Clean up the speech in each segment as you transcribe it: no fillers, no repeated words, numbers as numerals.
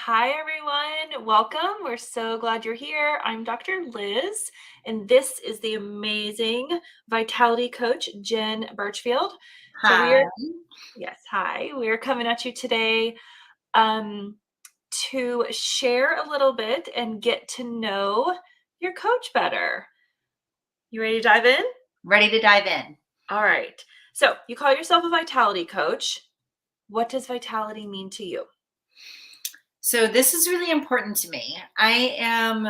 Hi, everyone. Welcome. We're so glad you're here. I'm Dr. Liz, and this is the amazing vitality coach, Gin Burchfield. So we Hi. are, yes, hi. We are coming at you today um, to share a little bit and get to know your coach better. You ready to dive in? Ready to dive in. All right. So you call yourself a vitality coach. What does vitality mean to you? So this is really important to me. I am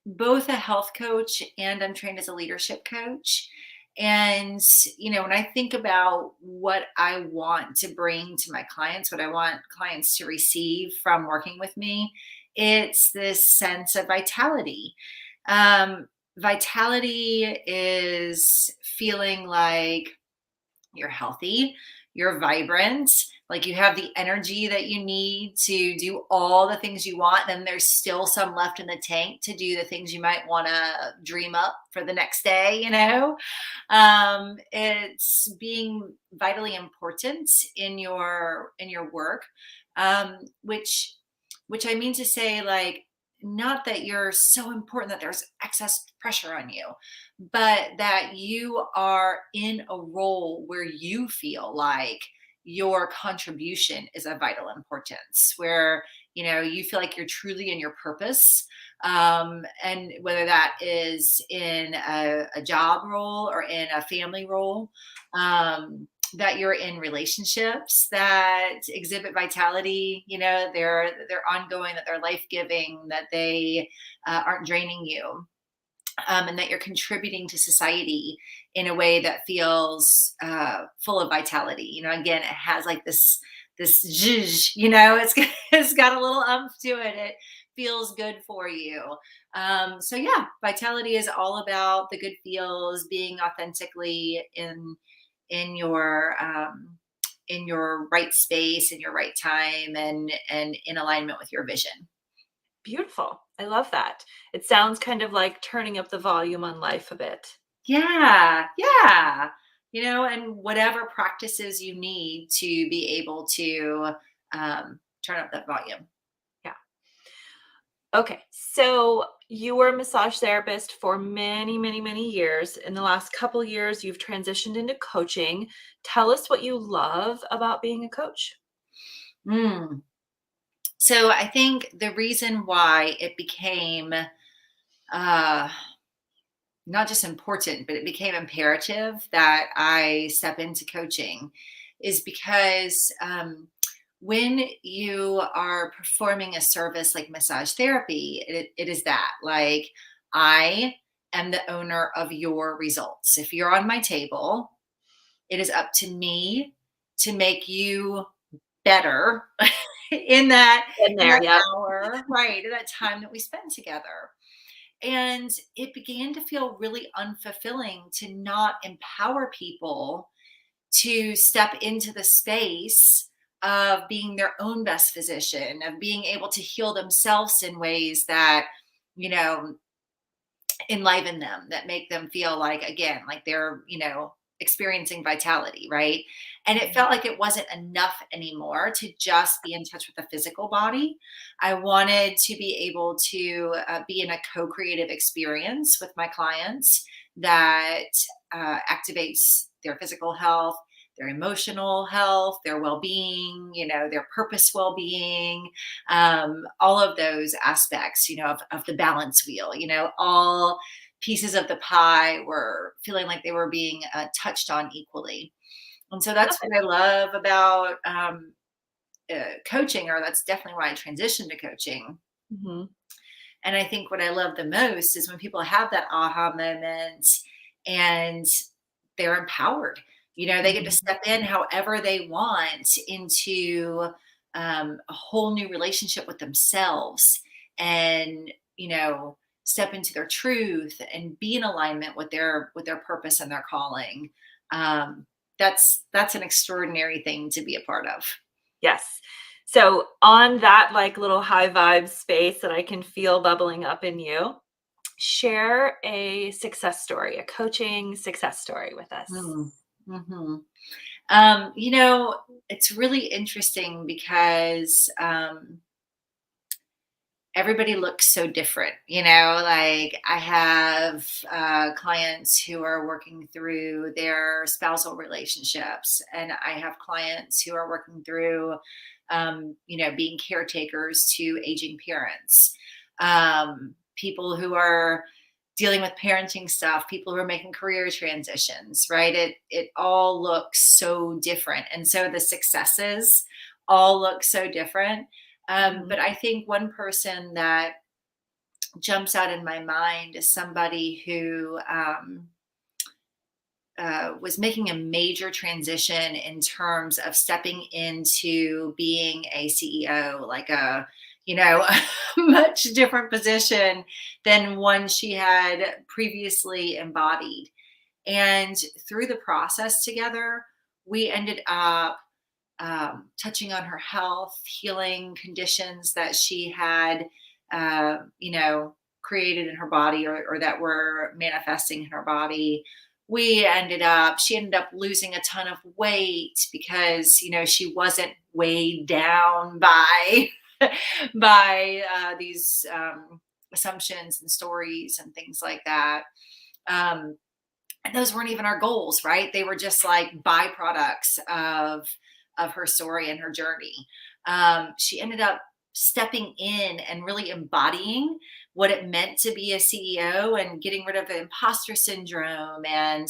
both a health coach and I'm trained as a leadership coach. And, when I think about what I want to bring to my clients, what I want clients to receive from working with me, it's this sense of vitality. Vitality is feeling like you're healthy, you're vibrant, like you have the energy that you need to do all the things you want. Then there's still some left in the tank to do the things you might want to dream up for the next day. It's being vitally important in your work, which I mean to say, like, not that you're so important that there's excess pressure on you, but that you are in a role where you feel like your contribution is of vital importance, where you feel like you're truly in your purpose, and whether that is in a job role or in a family role, that you're in relationships that exhibit vitality, they're ongoing, that they're life-giving, that they aren't draining you, and that you're contributing to society in a way that feels full of vitality. Again, it has like this zhuzh, it's got a little umph to it. It feels good for you. So yeah, vitality is all about the good feels, being authentically in your right space, in your right time, and in alignment with your vision. Beautiful. I love that. It sounds kind of like turning up the volume on life a bit. Yeah, yeah. And whatever practices you need to be able to turn up that volume. Yeah. Okay. So you were a massage therapist for many, many, many years. In the last couple years, you've transitioned into coaching. Tell us what you love about being a coach. Mm. So I think the reason why it became uh, not just important, but it became imperative that I step into coaching is because when you are performing a service like massage therapy, it is that, like, I am the owner of your results. If you're on my table, it is up to me to make you better in that In in there, that yep. hour, right? In that time that we spend together. And it began to feel really unfulfilling to not empower people to step into the space of being their own best physician, of being able to heal themselves in ways that, you know, enliven them, that make them feel like, again, like they're, experiencing vitality, right? And it felt like it wasn't enough anymore to just be in touch with the physical body. I wanted to be able to be in a co-creative experience with my clients that activates their physical health, their emotional health, their well-being, their purpose well-being, all of those aspects, of the balance wheel, all pieces of the pie were feeling like they were being touched on equally. And so Love that's it. what I love about coaching, or that's definitely why I transitioned to coaching. Mhm. And I think what I love the most is when people have that aha moment and they're empowered. They get to Mhm. step in however they want into a whole new relationship with themselves, and step into their truth and be in alignment with their purpose and their calling. Um, that's an extraordinary thing to be a part of. Yes. So on that like little high vibe space that I can feel bubbling up in you, share a success story, a coaching success story with us. Mm. hmm it's really interesting because everybody looks so different. Like I have clients who are working through their spousal relationships, and I have clients who are working through, being caretakers to aging parents, people who are dealing with parenting stuff, people who are making career transitions, right? It all looks so different. And so the successes all look so different. Mhm. But I think one person that jumps out in my mind is somebody who was making a major transition in terms of stepping into being a CEO, like a much different position than one she had previously embodied. And through the process together, we ended up touching on her health, healing conditions that she had, uh, you know, created in her body, or that were manifesting in her body. She ended up losing a ton of weight because, she wasn't weighed down by, these assumptions and stories and things like that. Um, and those weren't even our goals, right? They were just like byproducts of her story and her journey. She ended up stepping in and really embodying what it meant to be a CEO, and getting rid of the imposter syndrome. And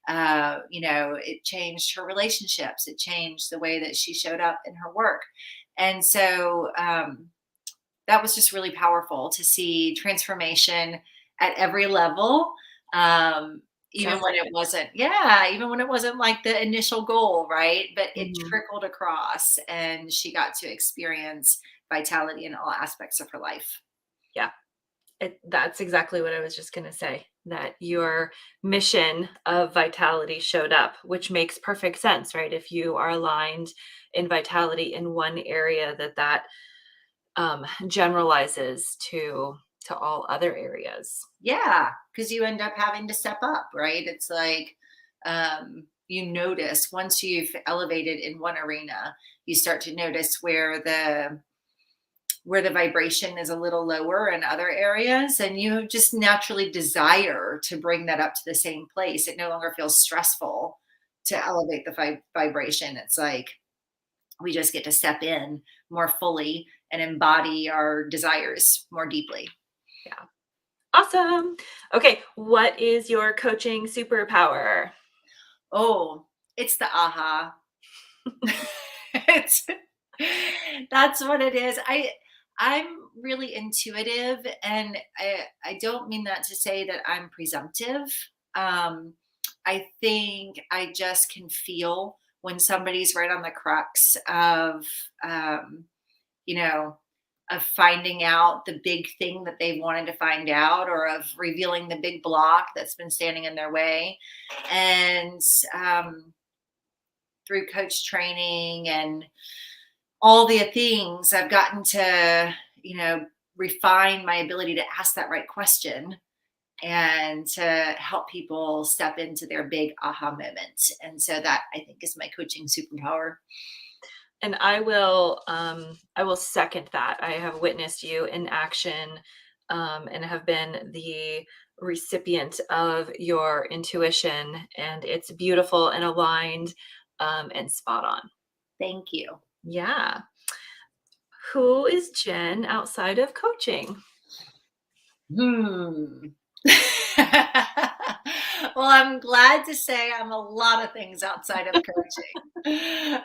it changed her relationships. It changed the way that she showed up in her work. And so that was just really powerful to see transformation at every level. Um, even Sounds when like it it. wasn't, yeah, even when it wasn't like the initial goal, right? But it Mhm. trickled across, and she got to experience vitality in all aspects of her life. Yeah. That's exactly what I was just going to say, that your mission of vitality showed up, which makes perfect sense, right? If you are aligned in vitality in one area, generalizes to all other areas. Yeah, because you end up having to step up, right? It's like, you notice once you've elevated in one arena, you start to notice where the vibration is a little lower in other areas, and you just naturally desire to bring that up to the same place. It no longer feels stressful to Yeah. elevate the vibration. It's like we just get to step in more fully and embody our desires more deeply. Yeah. Awesome. Okay. What is your coaching superpower? Oh, it's the aha. It's that's what it is. I'm really intuitive, and I don't mean that to say that I'm presumptive. Um, I think I just can feel when somebody's right on the crux of, um, you know, of finding out the big thing that they wanted to find out, or of revealing the big block that's been standing in their way. And um, through coach training and all the things, I've gotten to, refine my ability to ask that right question, and to help people step into their big aha moment. And so that, I think, is my coaching superpower. And I will second that. I have witnessed you in action, and have been the recipient of your intuition, and it's beautiful and aligned, and spot on. Thank you. Yeah. Who is Jen outside of coaching? Hmm. Well, I'm glad to say I'm a lot of things outside of coaching.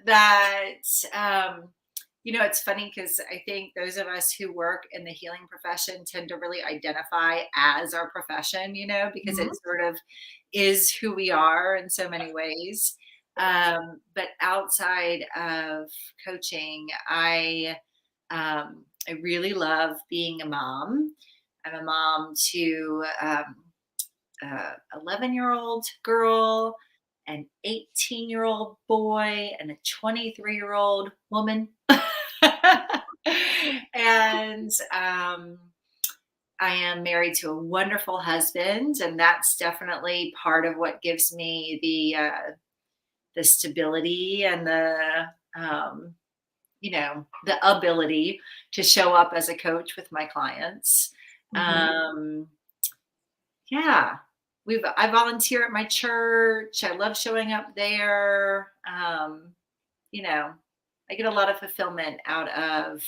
That it's funny because I think those of us who work in the healing profession tend to really identify as our profession, because it Mhm. sort of is who we are in so many ways. But outside of coaching, I really love being a mom. I'm a mom to 11-year-old girl, an 18-year-old boy, and a 23-year-old woman. And I am married to a wonderful husband, and that's definitely part of what gives me the stability and the um, the ability to show up as a coach with my clients. Mhm. Um, yeah, I volunteer at my church. I love showing up there. You know, I get a lot of fulfillment out of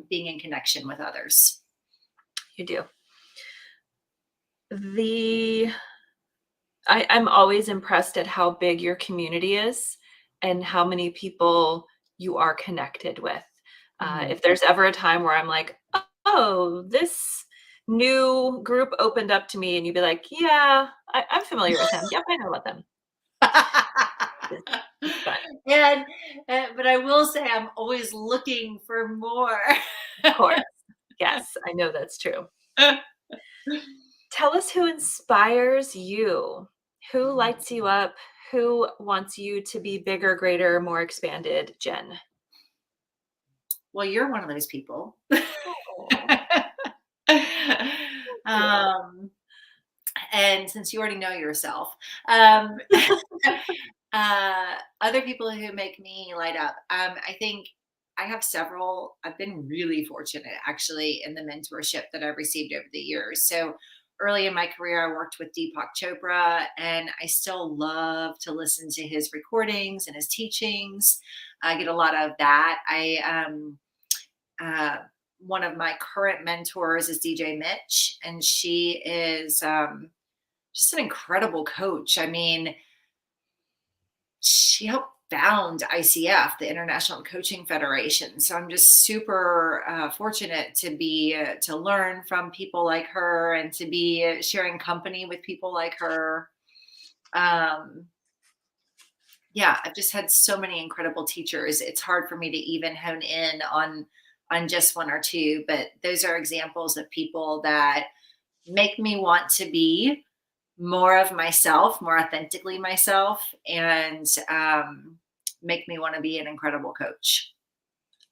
being in connection with others. You do. The I'm always impressed at how big your community is and how many people you are connected with. Mhm. If there's ever a time where I'm like, "Oh, this new group opened up to me," and you'd be like, "Yeah, I'm familiar with them. Yep, I know about them." It's it's fun. and but I will say I'm always looking for more. Of course. Yes, I know that's true. Tell us who inspires you. Who lights you up? Who wants you to be bigger, greater, more expanded, Jen? Well, you're one of those people. Oh, thank you. um, and since you already know yourself, um, other people who make me light up, I think I have several. I've been really fortunate actually in the mentorship that I've received over the years. So early in my career, I worked with Deepak Chopra, and I still love to listen to his recordings and his teachings. I get a lot of that. Uh, One of my current mentors is DJ Mitch, and she is just an incredible coach. I mean, she helped found ICF, the International Coaching Federation. So I'm just super fortunate to be to learn from people like her and to be sharing company with people like her. Um, yeah, I've just had so many incredible teachers. It's hard for me to even hone in on just one or two, but those are examples of people that make me want to be more of myself, more authentically myself, and make me want to be an incredible coach.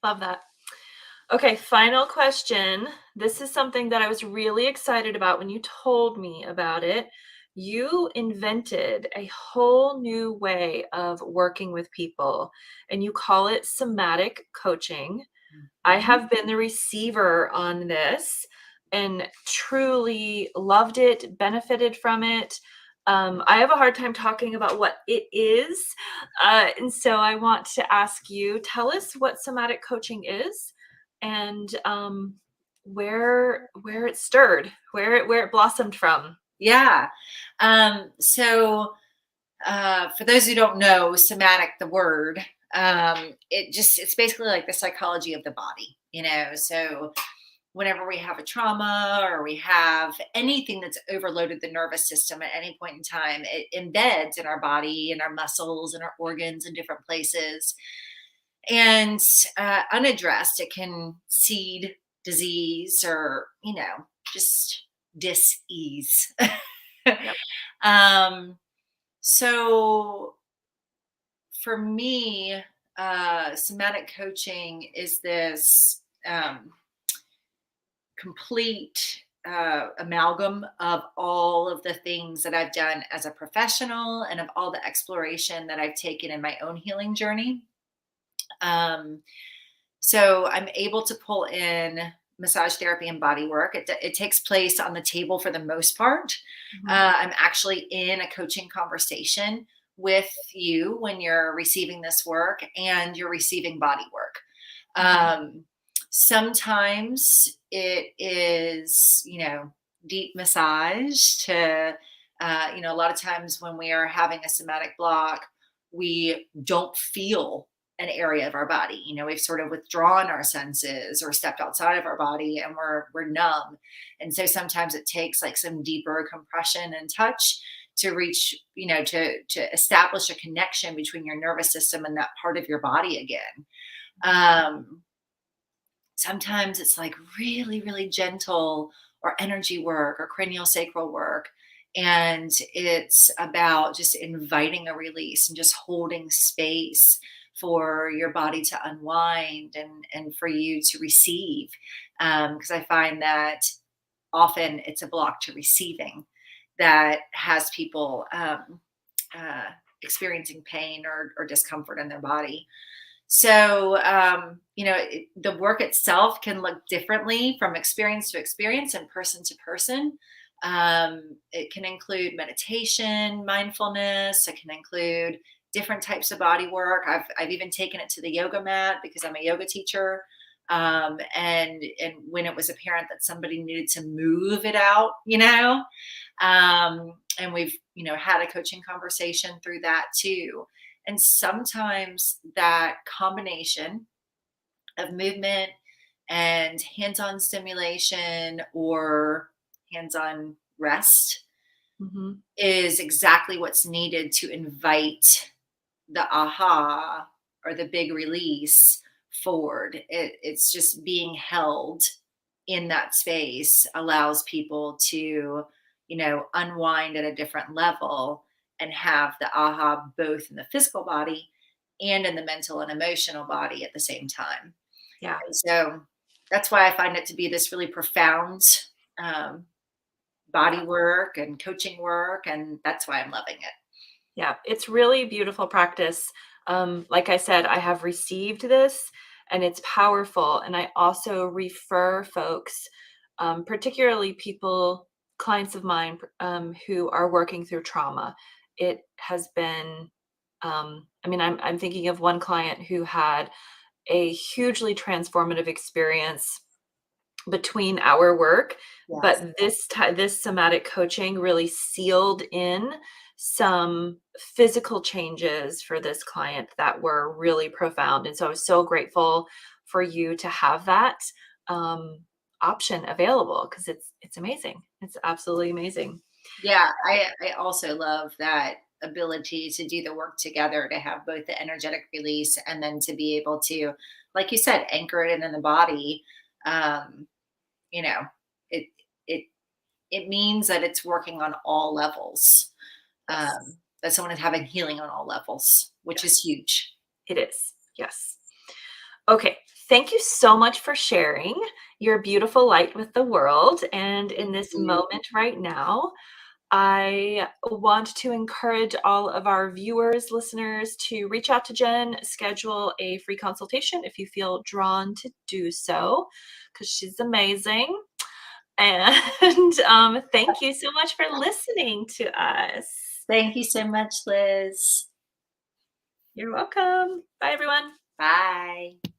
Love that. Okay, final question. This is something that I was really excited about when you told me about it. You invented a whole new way of working with people, and you call it somatic coaching. I Mhm. have been the receiver on this and truly loved it, benefited from it. I have a hard time talking about what it is. And so I want to ask you, tell us what somatic coaching is and where it stirred, where it blossomed from. Yeah. For those who don't know, somatic, the word, it's basically like the psychology of the body, So whenever we have a trauma or we have anything that's overloaded the nervous system at any point in time, it embeds in our body and our muscles and our organs in different places. And unaddressed, it can seed disease or, just dis-ease. Yep. um, so for me, somatic coaching is this complete amalgam of all of the things that I've done as a professional and of all the exploration that I've taken in my own healing journey. Um, so I'm able to pull in massage therapy and body work. It takes place on the table for the most part. Mhm. I'm actually in a coaching conversation with you when you're receiving this work and you're receiving body work. Mhm. Sometimes it is, deep massage to, a lot of times when we are having a somatic block, we don't feel an area of our body. We've sort of withdrawn our senses or stepped outside of our body and we're numb. And so sometimes it takes like some deeper compression and touch to reach, to establish a connection between your nervous system and that part of your body again. Um, Sometimes it's like really, really gentle or energy work or cranial sacral work. And it's about just inviting a release and just holding space for your body to unwind and for you to receive. Because I find that often it's a block to receiving that has people uh, experiencing pain or discomfort in their body. So, the work itself can look differently from experience to experience and person to person. It can include meditation, mindfulness. It can include different types of body work. I've even taken it to the yoga mat because I'm a yoga teacher. And when it was apparent that somebody needed to move it out, and we've had a coaching conversation through that too. And sometimes that combination of movement and hands-on stimulation or hands-on rest Mhm. is exactly what's needed to invite the aha or the big release forward. It's just being held in that space allows people to, unwind at a different level and have the aha both in the physical body and in the mental and emotional body at the same time. Yeah. And so that's why I find it to be this really profound um, body work and coaching work. And that's why I'm loving it. Yeah, it's really beautiful practice. Like I said, I have received this and it's powerful. And I also refer folks, particularly people, clients of mine, who are working through trauma. It has been, I mean, I'm thinking of one client who had a hugely transformative experience between our work, Yes. but this somatic coaching really sealed in some physical changes for this client that were really profound, and so I was so grateful for you to have that, um, option available because it's amazing. It's absolutely amazing. Yeah, I also love that ability to do the work together, to have both the energetic release and then to be able to, like you said, anchor it in the body. Um, you know, it it it means that it's working on all levels. Yes. That someone is having healing on all levels, which is Yes, huge. it is. Yes. Okay, thank you so much for sharing your beautiful light with the world, and in Thank this you. moment right now, I want to encourage all of our viewers, listeners to reach out to Jen, schedule a free consultation if you feel drawn to do so, because she's amazing. And thank you so much for listening to us. Thank you so much, Liz. You're welcome. Bye, everyone. Bye.